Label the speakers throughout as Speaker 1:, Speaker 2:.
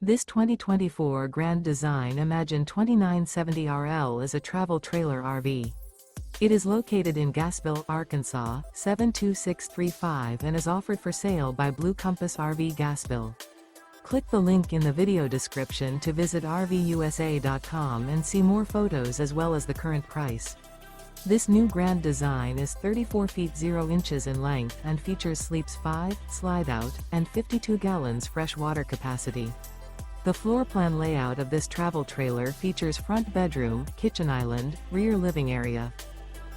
Speaker 1: This 2024 Grand Design Imagine 2970RL is a travel trailer RV. It is located in Gassville, Arkansas, 72635 and is offered for sale by Blue Compass RV Gassville. Click the link in the video description to visit RVUSA.com and see more photos as well as the current price. This new Grand Design is 34 feet 0 inches in length and features sleeps 5, slide-out, and 52 gallons fresh water capacity. The floor plan layout of this travel trailer features front bedroom, kitchen island, rear living area.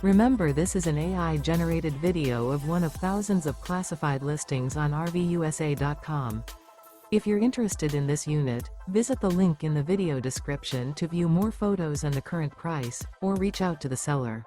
Speaker 1: Remember, this is an AI-generated video of one of thousands of classified listings on RVUSA.com. If you're interested in this unit, visit the link in the video description to view more photos and the current price, or reach out to the seller.